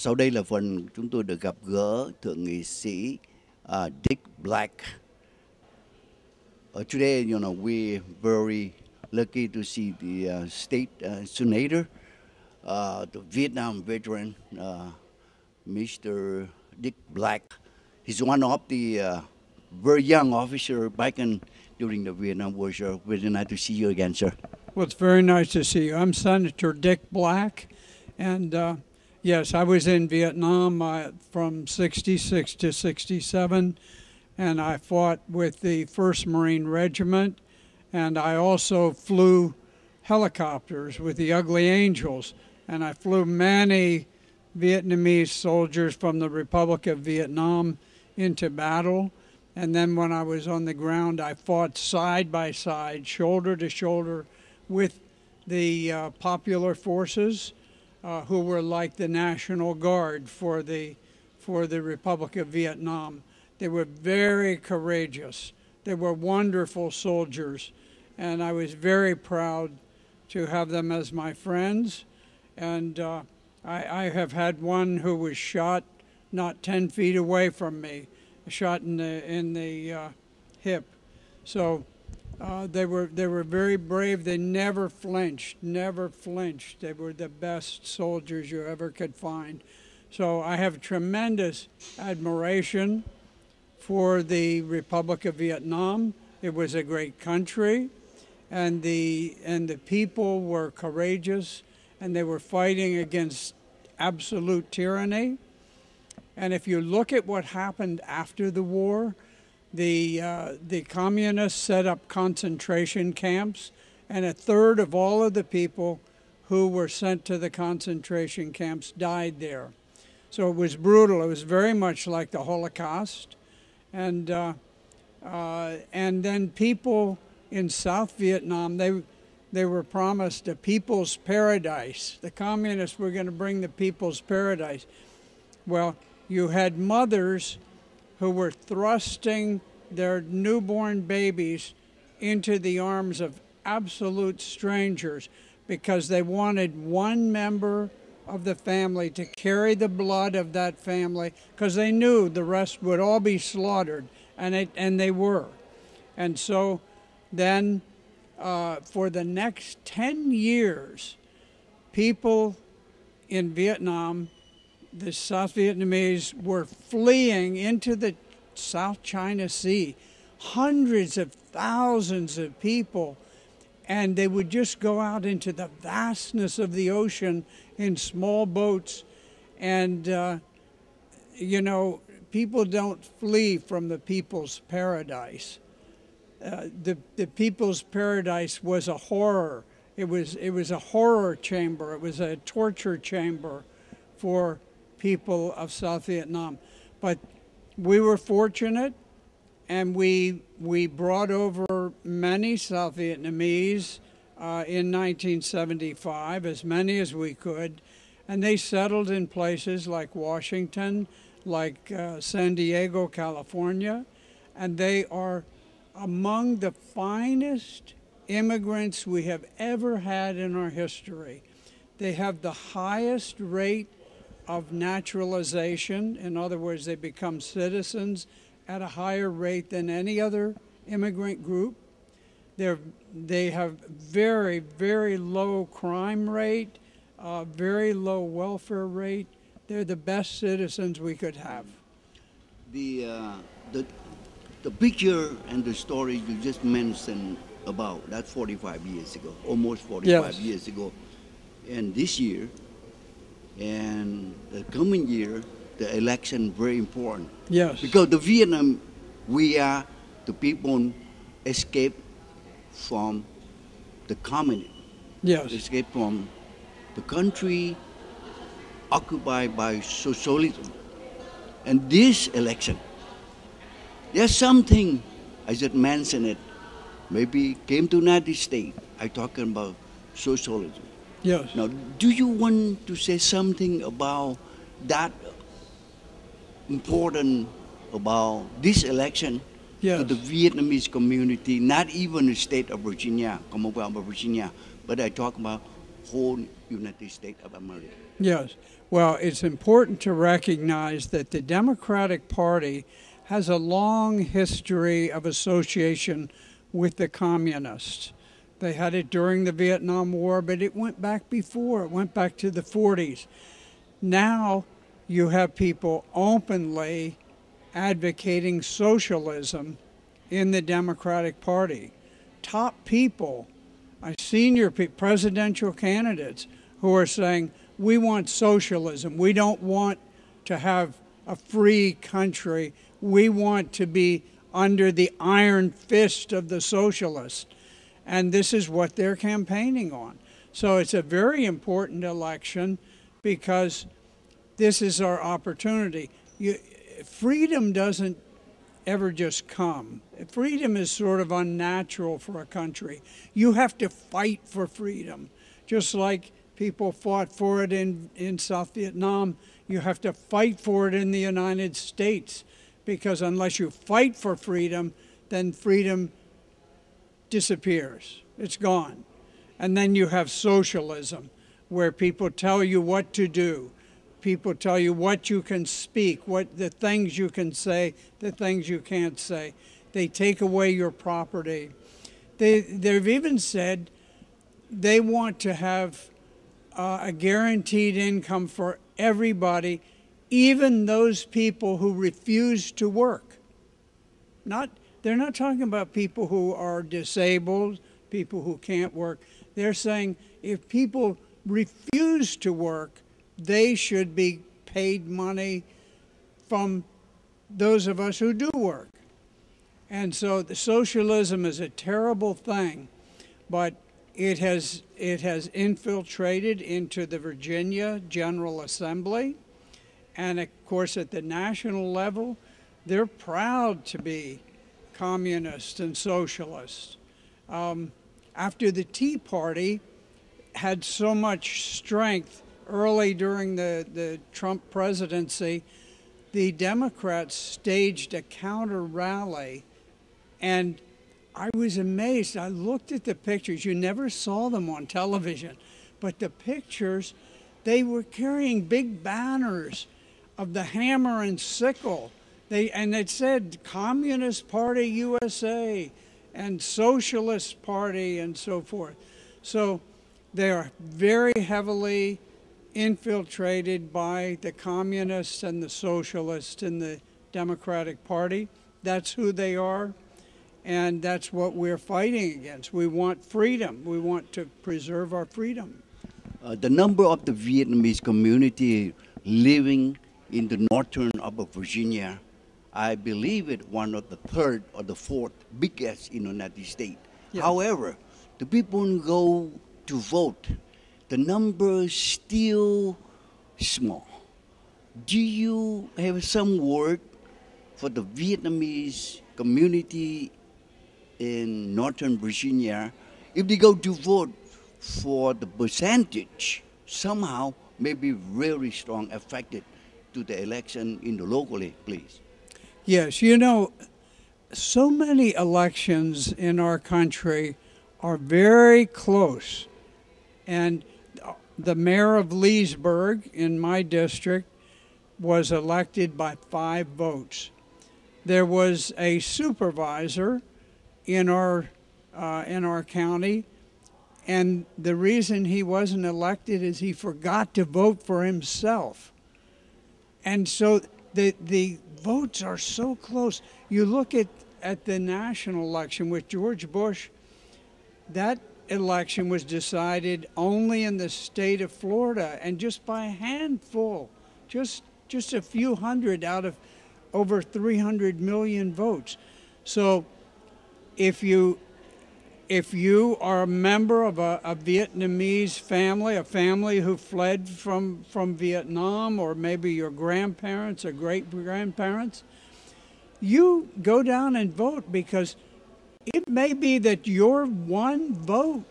Sau đây là phần chúng tôi được gặp gỡ thượng nghị sĩ Dick Black. Today, we're very lucky to see the state senator, the Vietnam veteran, Mr. Dick Black. He's one of the very young officer back during the Vietnam War. Very nice to see you again, sir. Well, it's very nice to see you. I'm Senator Dick Black, and yes, I was in Vietnam from 66 to 67, and I fought with the 1st Marine Regiment, and I also flew helicopters with the Ugly Angels, and I flew many Vietnamese soldiers from the Republic of Vietnam into battle. And then when I was on the ground, I fought side by side, shoulder to shoulder with the popular forces, who were like the National Guard for the Republic of Vietnam. They were very courageous. They were wonderful soldiers, and I was very proud to have them as my friends. And I have had one who was shot not 10 feet away from me, shot in the hip. So they were very brave. They never flinched. They were the best soldiers you ever could find. So I have tremendous admiration for the Republic of Vietnam. It was a great country, and the people were courageous, and they were fighting against absolute tyranny. And if you look at what happened after the war, the communists set up concentration camps, and a third of all of the people who were sent to the concentration camps died there. So it was brutal. It was very much like the Holocaust. And then people in South Vietnam, they were promised a people's paradise. The communists were going to bring the people's paradise. Well, you had mothers who were thrusting their newborn babies into the arms of absolute strangers because they wanted one member of the family to carry the blood of that family, because they knew the rest would all be slaughtered, and they were. And so then for the next 10 years, people in Vietnam, the South Vietnamese, were fleeing into the South China Sea, hundreds of thousands of people, and they would just go out into the vastness of the ocean in small boats. And, people don't flee from the people's paradise. The people's paradise was a horror. It was a horror chamber. It was a torture chamber for people of South Vietnam. But we were fortunate, and we brought over many South Vietnamese in 1975, as many as we could, and they settled in places like Washington, like San Diego, California, and they are among the finest immigrants we have ever had in our history. They have the highest rate of naturalization. In other words, they become citizens at a higher rate than any other immigrant group. They have very, very low crime rate, very low welfare rate. They're the best citizens we could have. The picture and the story you just mentioned about, that's 45 years ago, almost 45 years ago. And this year, and the coming year, the election very important. Yes. Because the Vietnam, we are the people escape from the communism. Yes. Escape from the country occupied by socialism. And this election, there's something, I just mentioned it, maybe came to United States, I talking about socialism. Yes. Now, do you want to say something about that important, about this election to the Vietnamese community, not even the state of Virginia, Commonwealth of Virginia, but I talk about whole United States of America? Yes. Well, it's important to recognize that the Democratic Party has a long history of association with the communists. They had it during the Vietnam War, but it went back before. It went back to the 40s. Now you have people openly advocating socialism in the Democratic Party. Top people, senior presidential candidates who are saying, we want socialism. We don't want to have a free country. We want to be under the iron fist of the socialists. And this is what they're campaigning on. So it's a very important election because this is our opportunity. Freedom doesn't ever just come. Freedom is sort of unnatural for a country. You have to fight for freedom. Just like people fought for it in South Vietnam, you have to fight for it in the United States, because unless you fight for freedom, then freedom disappears. It's gone. And then you have socialism, where people tell you what to do. People tell you what you can speak, what the things you can say, the things you can't say. They take away your property. They've even said they want to have a guaranteed income for everybody, even those people who refuse to work. They're not talking about people who are disabled, people who can't work. They're saying if people refuse to work, they should be paid money from those of us who do work. And so the socialism is a terrible thing, but it has infiltrated into the Virginia General Assembly. And of course, at the national level, they're proud to be communist and socialist. After the Tea Party had so much strength early during the Trump presidency, the Democrats staged a counter rally, and I was amazed. I looked at the pictures. You never saw them on television, but the pictures, they were carrying big banners of the hammer and sickle. And it said Communist Party USA and Socialist Party and so forth. So they are very heavily infiltrated by the communists and the socialists in the Democratic Party. That's who they are, and that's what we're fighting against. We want freedom. We want to preserve our freedom. The number of the Vietnamese community living in the northern of Virginia, I believe it one of the third or the fourth biggest in the United States. Yes. However, the people who go to vote, the number is still small. Do you have some word for the Vietnamese community in Northern Virginia? If they go to vote for the percentage, somehow may be very strong affected to the election in the locally, please. Yes, you know, so many elections in our country are very close. And the mayor of Leesburg in my district was elected by 5 votes. There was a supervisor in our county, and the reason he wasn't elected is he forgot to vote for himself. And so the votes are so close. You look at the national election with George Bush, that election was decided only in the state of Florida, and just by a handful, just a few hundred out of over 300 million votes. So if you are a member of a Vietnamese family, a family who fled from Vietnam, or maybe your grandparents or great-grandparents, you go down and vote, because it may be that your one vote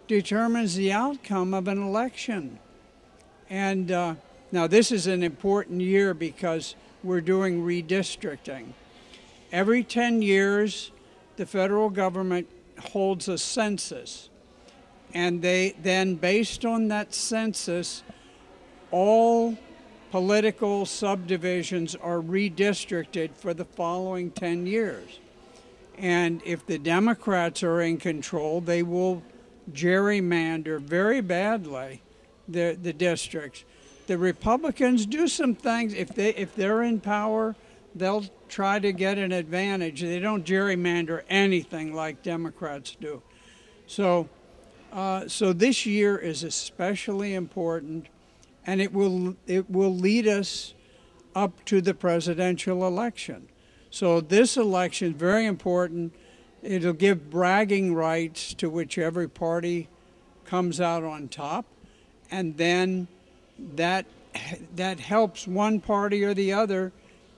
determines the outcome of an election. And now this is an important year because we're doing redistricting. Every 10 years, the federal government holds a census. And they then, based on that census, all political subdivisions are redistricted for the following 10 years. And if the Democrats are in control, they will gerrymander very badly the districts. The Republicans do some things. If they're in power, they'll try to get an advantage. They don't gerrymander anything like Democrats do. So this year is especially important, and it will lead us up to the presidential election. So this election is very important. It'll give bragging rights to whichever party comes out on top, and then that helps one party or the other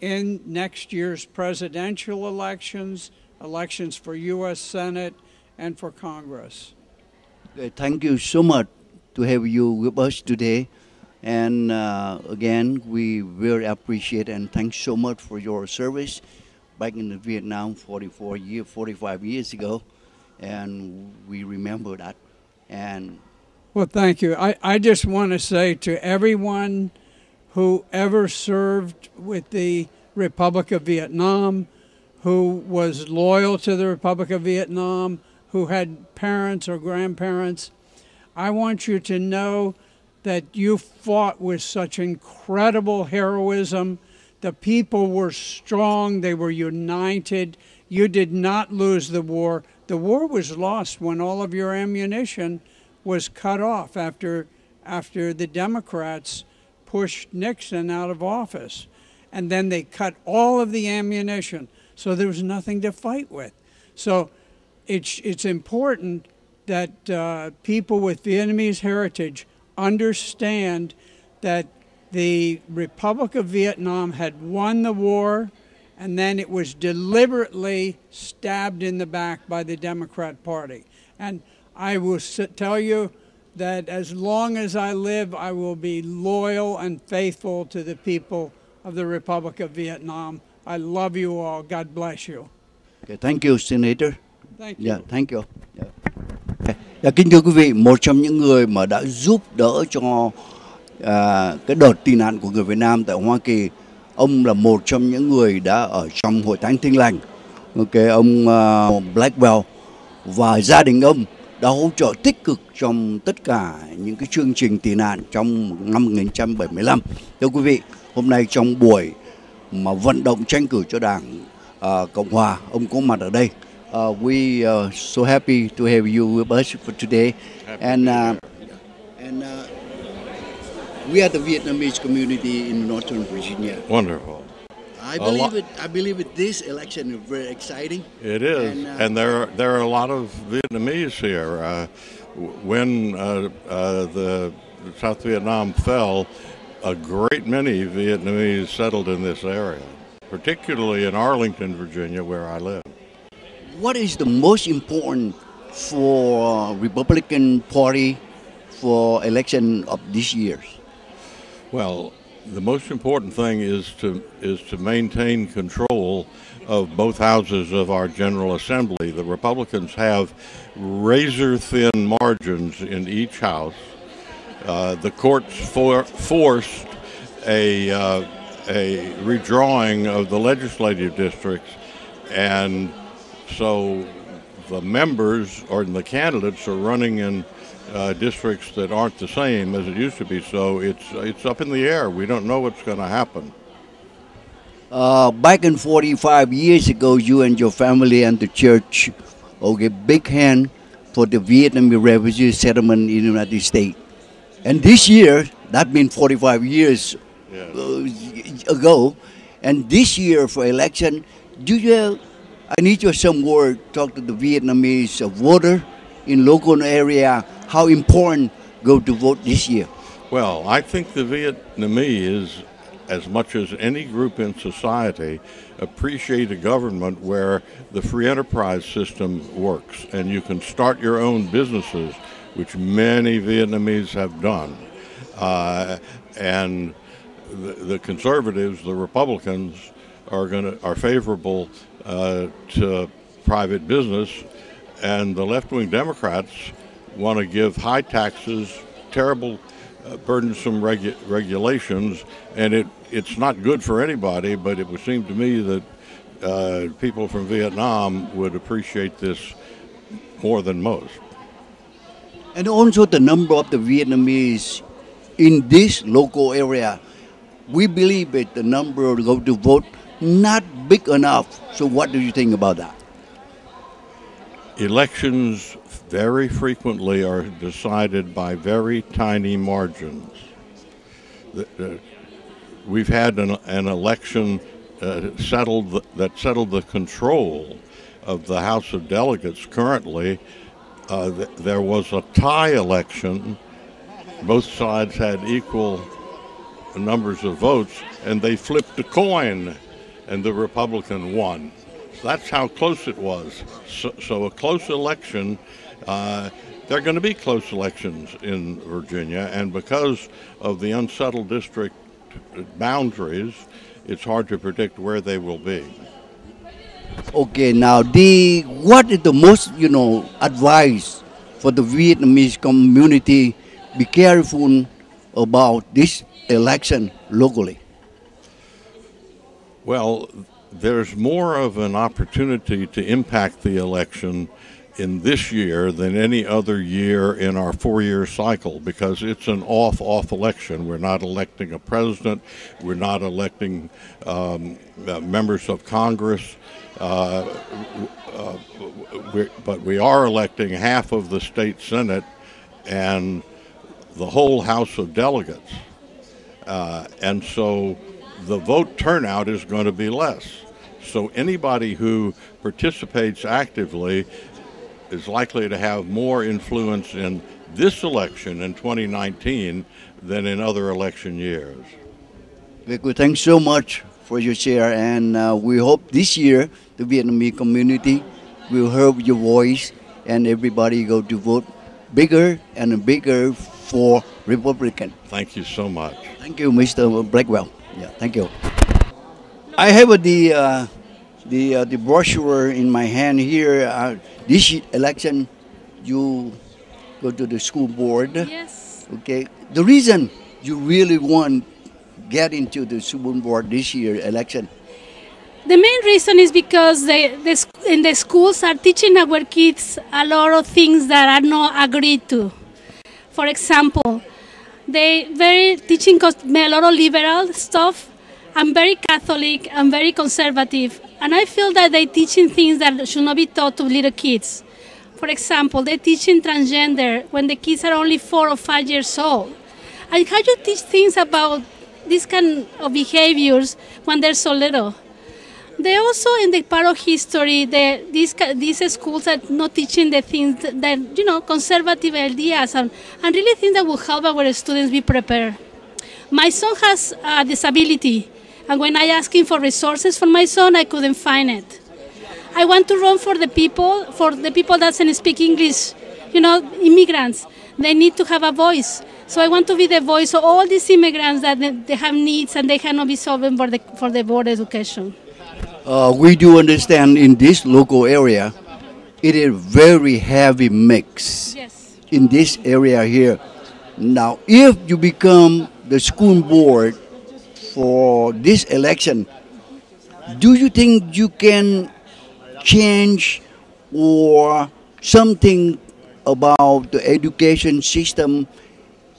in next year's presidential elections, elections for U.S. Senate, and for Congress. Thank you so much to have you with us today. And again, we very appreciate and thanks so much for your service back in Vietnam 45 years ago. And we remember that. And well, thank you. I just want to say to everyone who ever served with the Republic of Vietnam, who was loyal to the Republic of Vietnam, who had parents or grandparents, I want you to know that you fought with such incredible heroism. The people were strong. They were united. You did not lose the war. The war was lost when all of your ammunition was cut off after the Democrats pushed Nixon out of office. And then they cut all of the ammunition. So there was nothing to fight with. So it's important that people with Vietnamese heritage understand that the Republic of Vietnam had won the war, and then it was deliberately stabbed in the back by the Democrat Party. And I will tell you that as long as I live, I will be loyal and faithful to the people of the Republic of Vietnam. I love you all. God bless you. Okay, thank you, Senator. Thank you. Yeah, thank you. Yeah. Kính thưa quý vị, một trong những người mà đã giúp đỡ cho cái đợt tị nạn của người Việt Nam tại Hoa Kỳ, ông là một trong những người đã ở trong Hội Thánh Tin Lành. Okay, ông Blackwell và gia đình ông đã hỗ trợ tích cực trong tất cả những cái chương trình tị nạn trong năm 1975. Thưa quý vị, hôm nay trong buổi mà vận động tranh cử cho Đảng Cộng Hòa, ông có mặt ở đây. We are so happy to have you with us for today, and we are the Vietnamese community in Northern Virginia. Wonderful. I believe this election is very exciting. It is, and there are a lot of Vietnamese here. When the South Vietnam fell, a great many Vietnamese settled in this area, particularly in Arlington, Virginia, where I live. What is the most important for Republican Party for election of this year? Well, the most important thing is to maintain control of both houses of our General Assembly. The Republicans have razor-thin margins in each house. The courts forced a redrawing of the legislative districts, and so the members or the candidates are running in districts that aren't the same as it used to be. So it's up in the air. We don't know what's going to happen. Back in 45 years ago, you and your family and the church big hand for the Vietnamese refugee settlement in the United States. And this year, that means 45 years ago, and this year for election, I need your some word, talk to the Vietnamese voter in local area, how important go to vote this year. Well, I think the Vietnamese, as much as any group in society, appreciate a government where the free enterprise system works and you can start your own businesses, which many Vietnamese have done. And the conservatives, the Republicans, are favorable to private business, and the left-wing Democrats want to give high taxes, terrible burdensome regulations, and it's not good for anybody, but it would seem to me that people from Vietnam would appreciate this more than most. And also the number of the Vietnamese in this local area, we believe that the number of go to vote not big enough. So what do you think about that? Elections very frequently are decided by very tiny margins. We've had an election that settled the control of the House of Delegates currently. There was a tie election. Both sides had equal numbers of votes, and they flipped a coin, and the Republican won. That's how close it was. So a close election, there are going to be close elections in Virginia, and because of the unsettled district boundaries, it's hard to predict where they will be. Okay, now what is the most advice for the Vietnamese community? Be careful about this election locally. Well, there's more of an opportunity to impact the election in this year than any other year in our 4-year cycle, because it's an off election. We're not electing a president. We're not electing members of Congress. But we are electing half of the state Senate and the whole House of Delegates. And so the vote turnout is going to be less. So anybody who participates actively is likely to have more influence in this election in 2019 than in other election years. Very good. Thanks so much for your share, and we hope this year the Vietnamese community will hear your voice and everybody go to vote bigger and bigger for Republican. Thank you so much. Thank you, Mr. Blackwell. Yeah, thank you. I have the brochure in my hand here. This election, you go to the school board. Yes. Okay. The reason you really want get into the school board this year election? The main reason is because in the schools are teaching our kids a lot of things that are not agreed to. For example, they teaching a lot of liberal stuff. I'm very Catholic, I'm very conservative, and I feel that they're teaching things that should not be taught to little kids. For example, they're teaching transgender when the kids are only 4 or 5 years old. And how you teach things about this kind of behaviors when they're so little? They also, in the part of history, these schools are not teaching the things that, conservative ideas and really things that will help our students be prepared. My son has a disability, and when I asked him for resources for my son, I couldn't find it. I want to run for the people that doesn't speak English, immigrants. They need to have a voice. So I want to be the voice of all these immigrants that they have needs and they cannot be solved for the board education. We do understand in this local area, it is very heavy mix. Yes. In this area here. Now, if you become the school board for this election, do you think you can change or something about the education system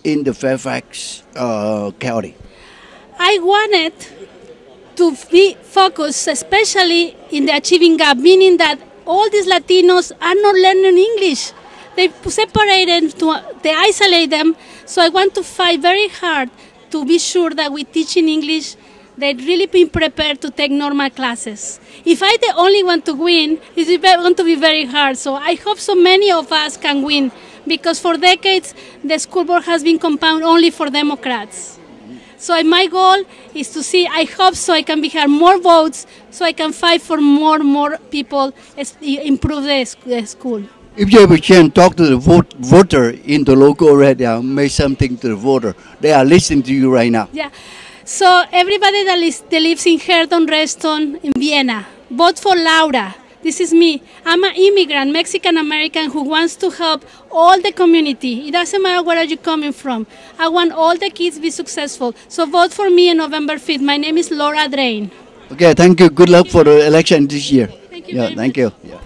in the Fairfax County? I wanted to be focused especially in the achieving gap, meaning that all these Latinos are not learning English. They separate them, they isolate them. So I want to fight very hard to be sure that we teach in English, they've really been prepared to take normal classes. If I'm the only one to win, it's going to be very hard. So I hope so many of us can win, because for decades, the school board has been compound only for Democrats. So my goal is to see, I hope so I can have more votes, so I can fight for more people, improve the school. If you have a chance, talk to the voter in the local area, make something to the voter. They are listening to you right now. Yeah. So everybody that lives in Herton, Reston, in Vienna, vote for Laura. This is me. I'm an immigrant, Mexican-American, who wants to help all the community. It doesn't matter where are you coming from. I want all the kids to be successful. So vote for me on November 5th. My name is Laura Drain. Okay, thank you. Good luck for the election this year. Thank you Yeah, very thank much. you. Yeah.